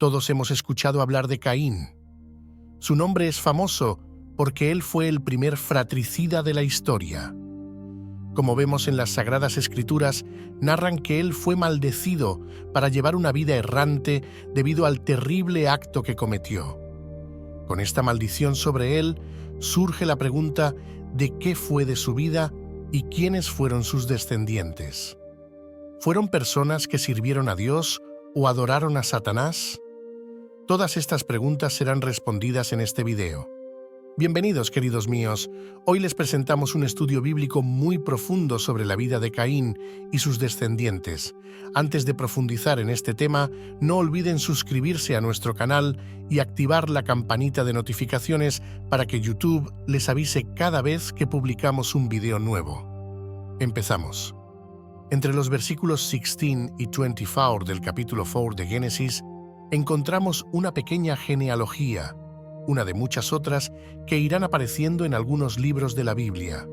Todos hemos escuchado hablar de Caín. Su nombre es famoso porque él fue el primer fratricida de la historia. Como vemos en las Sagradas Escrituras, narran que él fue maldecido para llevar una vida errante debido al terrible acto que cometió. Con esta maldición sobre él, surge la pregunta de qué fue de su vida y quiénes fueron sus descendientes. ¿Fueron personas que sirvieron a Dios o adoraron a Satanás? Todas estas preguntas serán respondidas en este video. Bienvenidos, queridos míos. Hoy les presentamos un estudio bíblico muy profundo sobre la vida de Caín y sus descendientes. Antes de profundizar en este tema, no olviden suscribirse a nuestro canal y activar la campanita de notificaciones para que YouTube les avise cada vez que publicamos un video nuevo. Empezamos. Entre los versículos 16 y 24 del capítulo 4 de Génesis, encontramos una pequeña genealogía, una de muchas otras que irán apareciendo en algunos libros de la Biblia.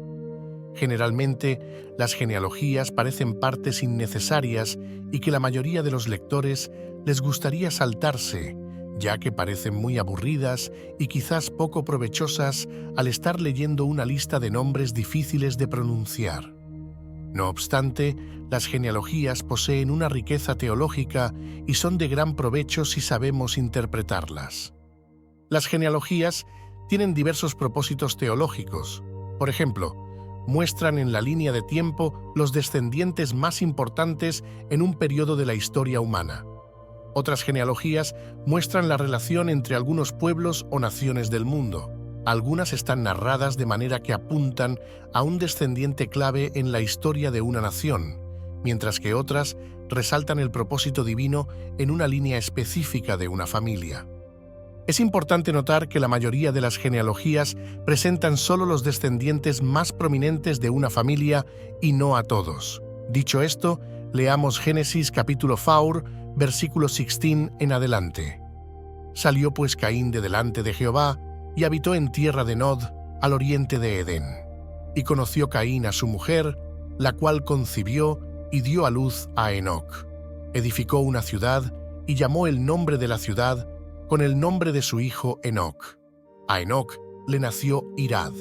Generalmente, las genealogías parecen partes innecesarias y que la mayoría de los lectores les gustaría saltarse, ya que parecen muy aburridas y quizás poco provechosas al estar leyendo una lista de nombres difíciles de pronunciar. No obstante, las genealogías poseen una riqueza teológica y son de gran provecho si sabemos interpretarlas. Las genealogías tienen diversos propósitos teológicos. Por ejemplo, muestran en la línea de tiempo los descendientes más importantes en un periodo de la historia humana. Otras genealogías muestran la relación entre algunos pueblos o naciones del mundo. Algunas están narradas de manera que apuntan a un descendiente clave en la historia de una nación, mientras que otras resaltan el propósito divino en una línea específica de una familia. Es importante notar que la mayoría de las genealogías presentan solo los descendientes más prominentes de una familia y no a todos. Dicho esto, leamos Génesis capítulo 4, versículo 16 en adelante. Salió pues Caín de delante de Jehová y habitó en tierra de Nod, al oriente de Edén. Y conoció Caín a su mujer, la cual concibió y dio a luz a Enoc. Edificó una ciudad y llamó el nombre de la ciudad con el nombre de su hijo Enoc. A Enoc le nació Irad,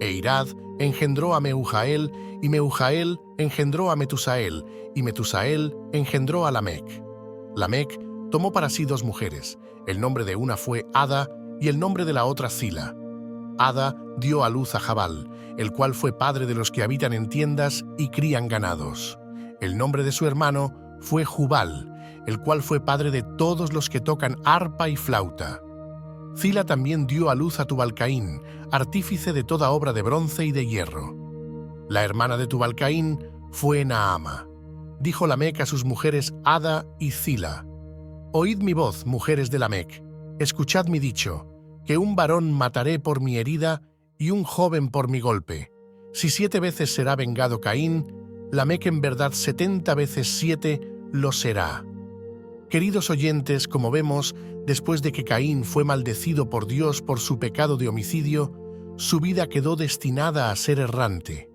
e Irad engendró a Mehujael, y Mehujael engendró a Metusael, y Metusael engendró a Lamec. Lamec tomó para sí dos mujeres, el nombre de una fue Ada, y el nombre de la otra Zila. Ada dio a luz a Jabal, el cual fue padre de los que habitan en tiendas y crían ganados. El nombre de su hermano fue Jubal, el cual fue padre de todos los que tocan arpa y flauta. Zila también dio a luz a Tubal-Caín, artífice de toda obra de bronce y de hierro. La hermana de Tubal-Caín fue Naama. Dijo Lamec a sus mujeres Ada y Zila: «Oíd mi voz, mujeres de Lamec, escuchad mi dicho, que un varón mataré por mi herida y un joven por mi golpe. Si 7 veces será vengado Caín, Lamec en verdad 70 veces 7 lo será». Queridos oyentes, como vemos, después de que Caín fue maldecido por Dios por su pecado de homicidio, su vida quedó destinada a ser errante.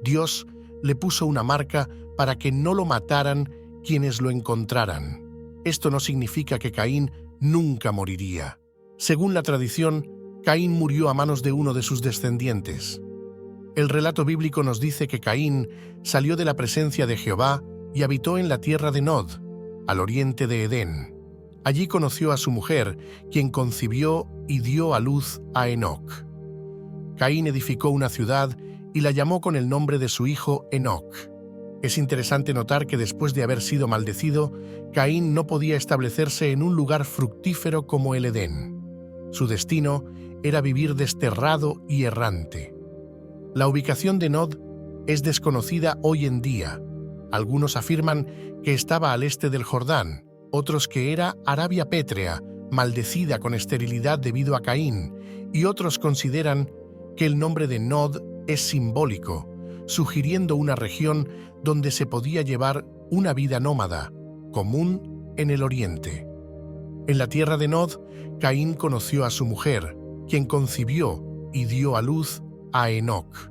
Dios le puso una marca para que no lo mataran quienes lo encontraran. Esto no significa que Caín nunca moriría. Según la tradición, Caín murió a manos de uno de sus descendientes. El relato bíblico nos dice que Caín salió de la presencia de Jehová y habitó en la tierra de Nod, al oriente de Edén. Allí conoció a su mujer, quien concibió y dio a luz a Enoc. Caín edificó una ciudad y la llamó con el nombre de su hijo Enoc. Es interesante notar que después de haber sido maldecido, Caín no podía establecerse en un lugar fructífero como el Edén. Su destino era vivir desterrado y errante. La ubicación de Nod es desconocida hoy en día. Algunos afirman que estaba al este del Jordán, otros que era Arabia pétrea, maldecida con esterilidad debido a Caín, y otros consideran que el nombre de Nod es simbólico, sugiriendo una región donde se podía llevar una vida nómada, común en el oriente. En la tierra de Nod, Caín conoció a su mujer, quien concibió y dio a luz a Enoc.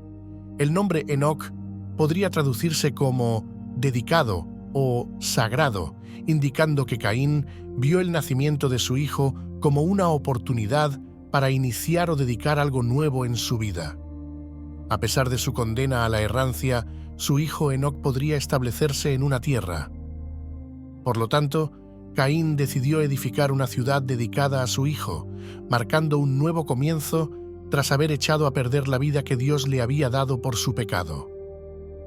El nombre Enoc podría traducirse como dedicado o sagrado indicando que Caín vio el nacimiento de su hijo como una oportunidad para iniciar o dedicar algo nuevo en su vida. A pesar de su condena a la errancia, su hijo Enoc podría establecerse en una tierra. Por lo tanto, Caín decidió edificar una ciudad dedicada a su hijo, marcando un nuevo comienzo tras haber echado a perder la vida que Dios le había dado por su pecado.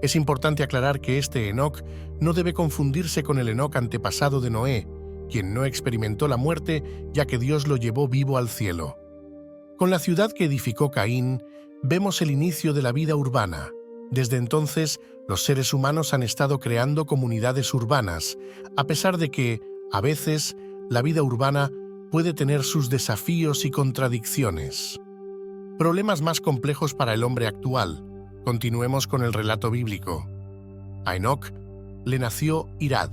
Es importante aclarar que este Enoc no debe confundirse con el Enoc antepasado de Noé, quien no experimentó la muerte ya que Dios lo llevó vivo al cielo. Con la ciudad que edificó Caín, vemos el inicio de la vida urbana. Desde entonces, los seres humanos han estado creando comunidades urbanas, a pesar de que, a veces, la vida urbana puede tener sus desafíos y contradicciones. Problemas más complejos para el hombre actual. Continuemos con el relato bíblico. A Enoc le nació Irad,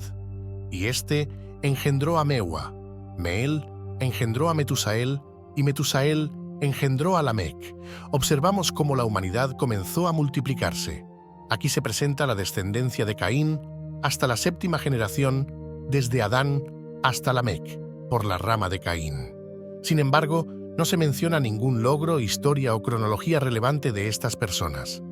y éste engendró a Meua. Meel engendró a Metusael, y Metusael engendró a Lamec. Observamos cómo la humanidad comenzó a multiplicarse. Aquí se presenta la descendencia de Caín hasta la 7ª generación, desde Adán hasta Lamec, por la rama de Caín. Sin embargo, no se menciona ningún logro, historia o cronología relevante de estas personas.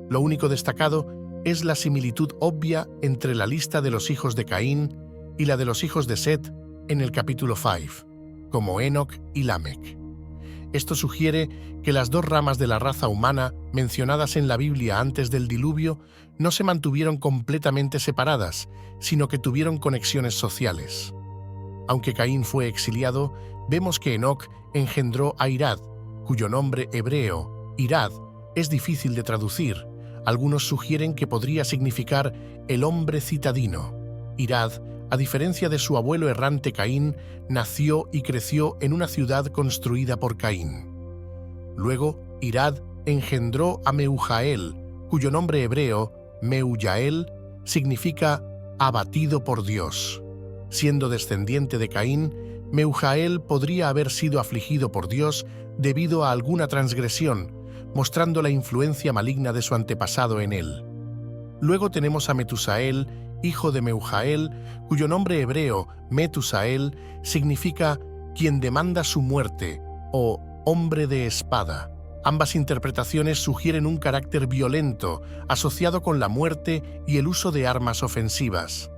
Lo único destacado es la similitud obvia entre la lista de los hijos de Caín y la de los hijos de Set en el capítulo 5, como Enoc y Lamec. Esto sugiere que las dos ramas de la raza humana mencionadas en la Biblia antes del diluvio no se mantuvieron completamente separadas, sino que tuvieron conexiones sociales. Aunque Caín fue exiliado, vemos que Enoc engendró a Irad, cuyo nombre hebreo, Irad, es difícil de traducir. Algunos sugieren que podría significar el hombre citadino. Irad, a diferencia de su abuelo errante Caín, nació y creció en una ciudad construida por Caín. Luego, Irad engendró a Meujael, cuyo nombre hebreo, Meujael, significa abatido por Dios. Siendo descendiente de Caín, Meujael podría haber sido afligido por Dios debido a alguna transgresión, mostrando la influencia maligna de su antepasado en él. Luego tenemos a Metusael, hijo de Meujael, cuyo nombre hebreo, Metusael, significa quien demanda su muerte o hombre de espada. Ambas interpretaciones sugieren un carácter violento asociado con la muerte y el uso de armas ofensivas.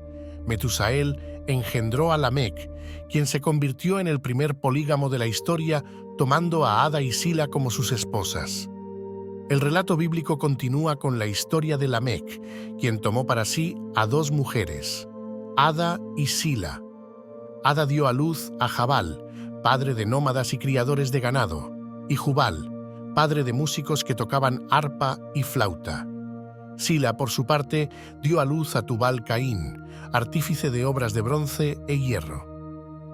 Metusael engendró a Lamec, quien se convirtió en el primer polígamo de la historia, tomando a Ada y Sila como sus esposas. El relato bíblico continúa con la historia de Lamec, quien tomó para sí a dos mujeres, Ada y Sila. Ada dio a luz a Jabal, padre de nómadas y criadores de ganado, y Jubal, padre de músicos que tocaban arpa y flauta. Sila, por su parte, dio a luz a Tubal Caín, artífice de obras de bronce e hierro.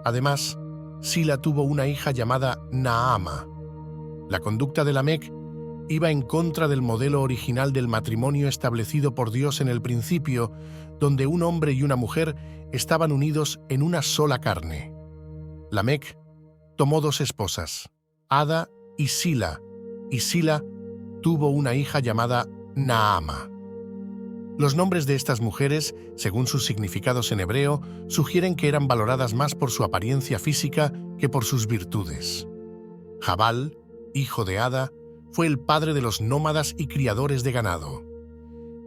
Además, Sila tuvo una hija llamada Naama. La conducta de Lamec iba en contra del modelo original del matrimonio establecido por Dios en el principio, donde un hombre y una mujer estaban unidos en una sola carne. Lamec tomó dos esposas, Ada y Sila tuvo una hija llamada Naama. Los nombres de estas mujeres, según sus significados en hebreo, sugieren que eran valoradas más por su apariencia física que por sus virtudes. Jabal, hijo de Ada, fue el padre de los nómadas y criadores de ganado.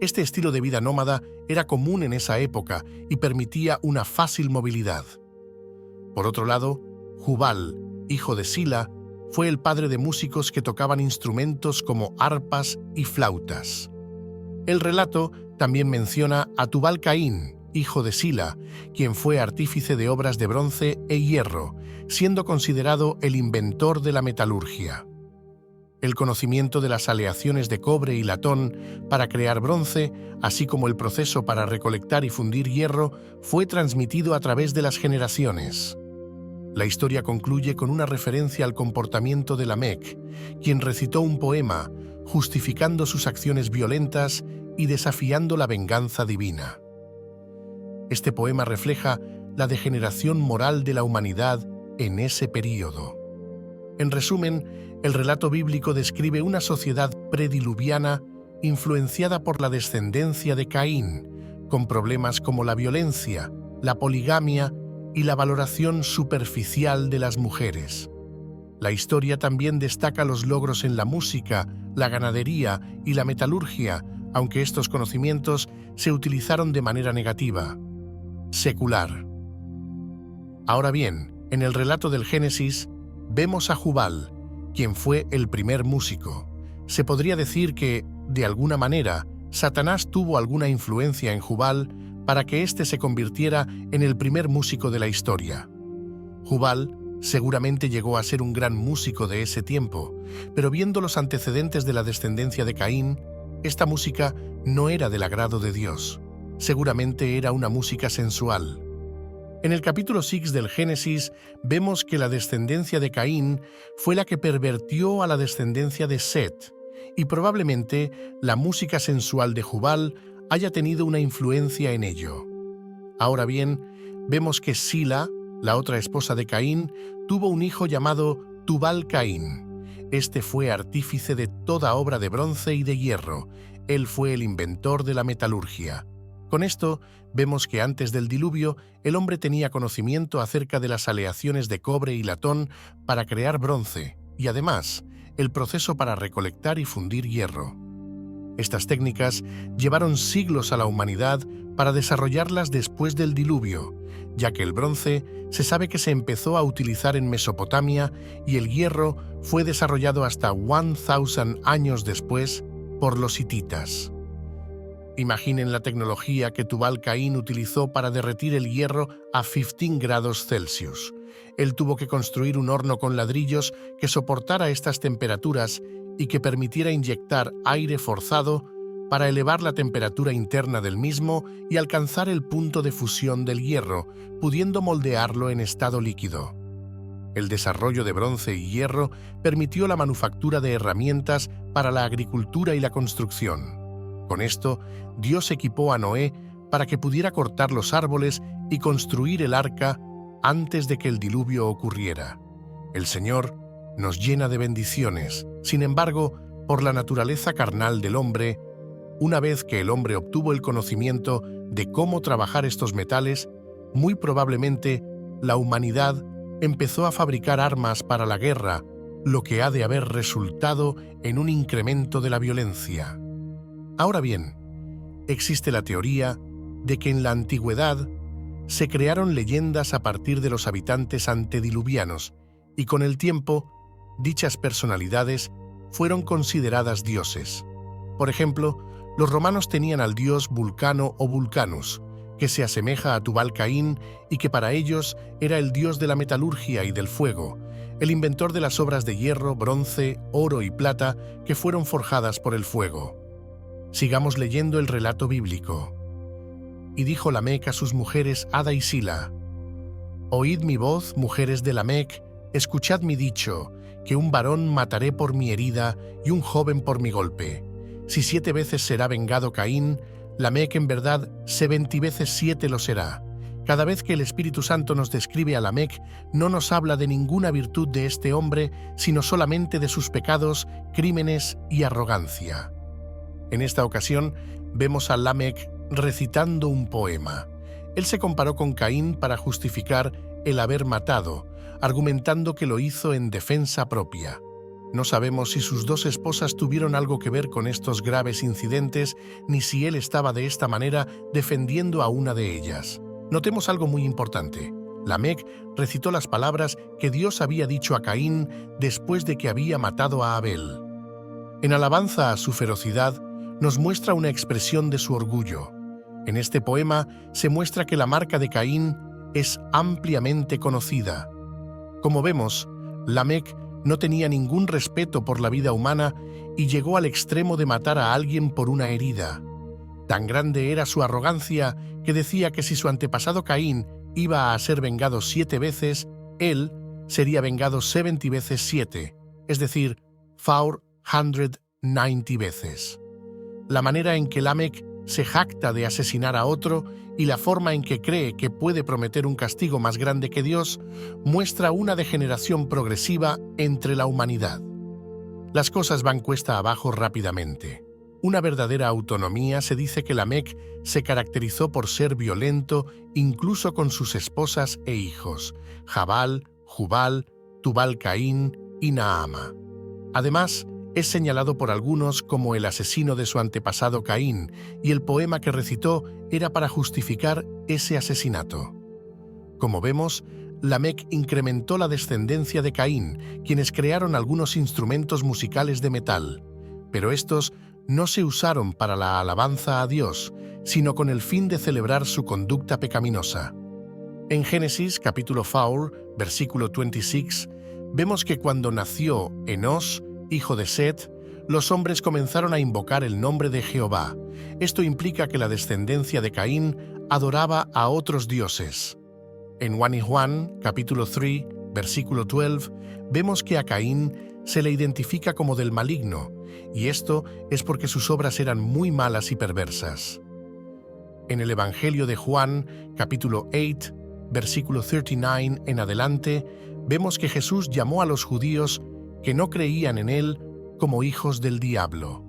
Este estilo de vida nómada era común en esa época y permitía una fácil movilidad. Por otro lado, Jubal, hijo de Sila, fue el padre de músicos que tocaban instrumentos como arpas y flautas. El relato también menciona a Tubal Caín, hijo de Sila, quien fue artífice de obras de bronce e hierro, siendo considerado el inventor de la metalurgia. El conocimiento de las aleaciones de cobre y latón para crear bronce, así como el proceso para recolectar y fundir hierro, fue transmitido a través de las generaciones. La historia concluye con una referencia al comportamiento de Lamec, quien recitó un poema justificando sus acciones violentas y desafiando la venganza divina. Este poema refleja la degeneración moral de la humanidad en ese período. En resumen, el relato bíblico describe una sociedad prediluviana influenciada por la descendencia de Caín, con problemas como la violencia, la poligamia y la valoración superficial de las mujeres. La historia también destaca los logros en la música, la ganadería y la metalurgia, aunque estos conocimientos se utilizaron de manera negativa. Secular. Ahora bien, en el relato del Génesis, vemos a Jubal, quien fue el primer músico. Se podría decir que, de alguna manera, Satanás tuvo alguna influencia en Jubal para que éste se convirtiera en el primer músico de la historia. Jubal seguramente llegó a ser un gran músico de ese tiempo, pero viendo los antecedentes de la descendencia de Caín, esta música no era del agrado de Dios. Seguramente era una música sensual. En el capítulo 6 del Génesis vemos que la descendencia de Caín fue la que pervertió a la descendencia de Set, y probablemente la música sensual de Jubal haya tenido una influencia en ello. Ahora bien, vemos que Sila, la otra esposa de Caín, tuvo un hijo llamado Tubal-Caín. Este fue artífice de toda obra de bronce y de hierro. Él fue el inventor de la metalurgia. Con esto, vemos que antes del diluvio, el hombre tenía conocimiento acerca de las aleaciones de cobre y latón para crear bronce, y además, el proceso para recolectar y fundir hierro. Estas técnicas llevaron siglos a la humanidad para desarrollarlas después del diluvio, ya que el bronce se sabe que se empezó a utilizar en Mesopotamia y el hierro fue desarrollado hasta 1000 años después por los hititas. Imaginen la tecnología que Tubal-Caín utilizó para derretir el hierro a 15 grados Celsius. Él tuvo que construir un horno con ladrillos que soportara estas temperaturas y que permitiera inyectar aire forzado para elevar la temperatura interna del mismo y alcanzar el punto de fusión del hierro, pudiendo moldearlo en estado líquido. El desarrollo de bronce y hierro permitió la manufactura de herramientas para la agricultura y la construcción. Con esto, Dios equipó a Noé para que pudiera cortar los árboles y construir el arca antes de que el diluvio ocurriera. El Señor nos llena de bendiciones. Sin embargo, por la naturaleza carnal del hombre, una vez que el hombre obtuvo el conocimiento de cómo trabajar estos metales, muy probablemente la humanidad empezó a fabricar armas para la guerra, lo que ha de haber resultado en un incremento de la violencia. Ahora bien, existe la teoría de que en la antigüedad se crearon leyendas a partir de los habitantes antediluvianos y con el tiempo, dichas personalidades fueron consideradas dioses. Por ejemplo, los romanos tenían al dios Vulcano o Vulcanus, que se asemeja a Tubal-Caín y que para ellos era el dios de la metalurgia y del fuego, el inventor de las obras de hierro, bronce, oro y plata que fueron forjadas por el fuego. Sigamos leyendo el relato bíblico. Y dijo Lamec a sus mujeres Ada y Sila: «Oíd mi voz, mujeres de Lamec, escuchad mi dicho, que un varón mataré por mi herida y un joven por mi golpe. Si 7 veces será vengado Caín, Lamec en verdad 70 veces 7 lo será». Cada vez que el Espíritu Santo nos describe a Lamec, no nos habla de ninguna virtud de este hombre, sino solamente de sus pecados, crímenes y arrogancia. En esta ocasión, vemos a Lamec recitando un poema. Él se comparó con Caín para justificar el haber matado, argumentando que lo hizo en defensa propia. No sabemos si sus 2 esposas tuvieron algo que ver con estos graves incidentes, ni si él estaba de esta manera defendiendo a una de ellas. Notemos algo muy importante. Lamec recitó las palabras que Dios había dicho a Caín después de que había matado a Abel. En alabanza a su ferocidad, nos muestra una expresión de su orgullo. En este poema se muestra que la marca de Caín es ampliamente conocida. Como vemos, Lamec no tenía ningún respeto por la vida humana y llegó al extremo de matar a alguien por una herida. Tan grande era su arrogancia que decía que si su antepasado Caín iba a ser vengado 7 veces, él sería vengado 70 veces 7, es decir, 490 veces. La manera en que Lamec se jacta de asesinar a otro y la forma en que cree que puede prometer un castigo más grande que Dios muestra una degeneración progresiva entre la humanidad. Las cosas van cuesta abajo rápidamente. una verdadera autonomía, se dice que Lamec se caracterizó por ser violento incluso con sus esposas e hijos, Jabal, Jubal, Tubal-Caín y Naama. Además, es señalado por algunos como el asesino de su antepasado Caín, y el poema que recitó era para justificar ese asesinato. Como vemos, Lamec incrementó la descendencia de Caín, quienes crearon algunos instrumentos musicales de metal, pero estos no se usaron para la alabanza a Dios, sino con el fin de celebrar su conducta pecaminosa. En Génesis, capítulo 4, versículo 26, vemos que cuando nació Enós, hijo de Set, los hombres comenzaron a invocar el nombre de Jehová. Esto implica que la descendencia de Caín adoraba a otros dioses. En 1 Juan, capítulo 3, versículo 12, vemos que a Caín se le identifica como del maligno, y esto es porque sus obras eran muy malas y perversas. En el Evangelio de Juan, capítulo 8, versículo 39 en adelante, vemos que Jesús llamó a los judíos que no creían en él como hijos del diablo.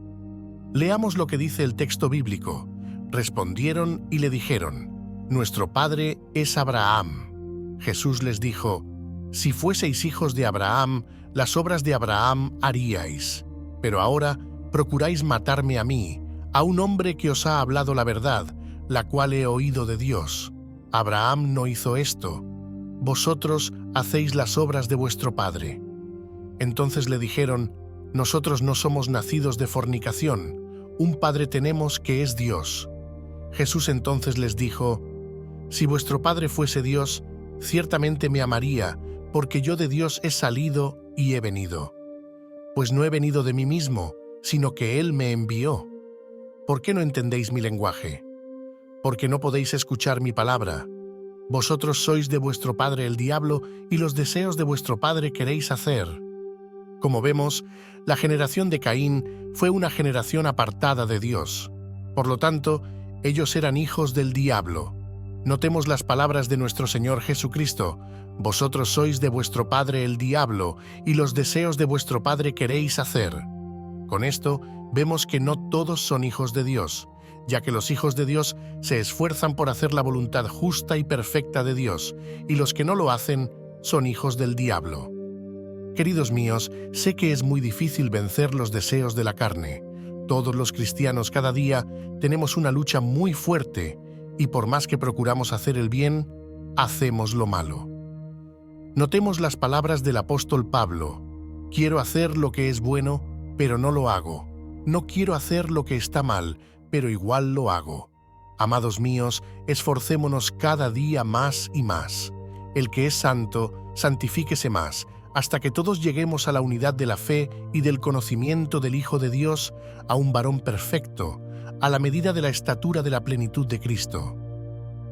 Leamos lo que dice el texto bíblico. Respondieron y le dijeron: «Nuestro padre es Abraham». Jesús les dijo: «Si fueseis hijos de Abraham, las obras de Abraham haríais. Pero ahora procuráis matarme a mí, a un hombre que os ha hablado la verdad, la cual he oído de Dios. Abraham no hizo esto. Vosotros hacéis las obras de vuestro padre». Entonces le dijeron: «Nosotros no somos nacidos de fornicación, un padre tenemos que es Dios». Jesús entonces les dijo: «Si vuestro padre fuese Dios, ciertamente me amaría, porque yo de Dios he salido y he venido. Pues no he venido de mí mismo, sino que Él me envió. ¿Por qué no entendéis mi lenguaje? Porque no podéis escuchar mi palabra. Vosotros sois de vuestro padre el diablo, y los deseos de vuestro padre queréis hacer». Como vemos, la generación de Caín fue una generación apartada de Dios. Por lo tanto, ellos eran hijos del diablo. Notemos las palabras de nuestro Señor Jesucristo: «Vosotros sois de vuestro padre el diablo, y los deseos de vuestro padre queréis hacer». Con esto, vemos que no todos son hijos de Dios, ya que los hijos de Dios se esfuerzan por hacer la voluntad justa y perfecta de Dios, y los que no lo hacen son hijos del diablo. Queridos míos, sé que es muy difícil vencer los deseos de la carne. Todos los cristianos cada día tenemos una lucha muy fuerte, y por más que procuramos hacer el bien, hacemos lo malo. Notemos las palabras del apóstol Pablo: «Quiero hacer lo que es bueno, pero no lo hago. No quiero hacer lo que está mal, pero igual lo hago». Amados míos, esforcémonos cada día más y más. El que es santo, santifíquese más, hasta que todos lleguemos a la unidad de la fe y del conocimiento del Hijo de Dios, a un varón perfecto, a la medida de la estatura de la plenitud de Cristo.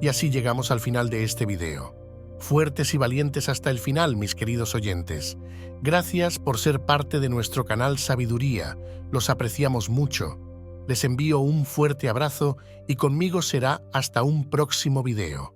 Y así llegamos al final de este video. Fuertes y valientes hasta el final, mis queridos oyentes. Gracias por ser parte de nuestro canal Sabiduría, los apreciamos mucho. Les envío un fuerte abrazo y conmigo será hasta un próximo video.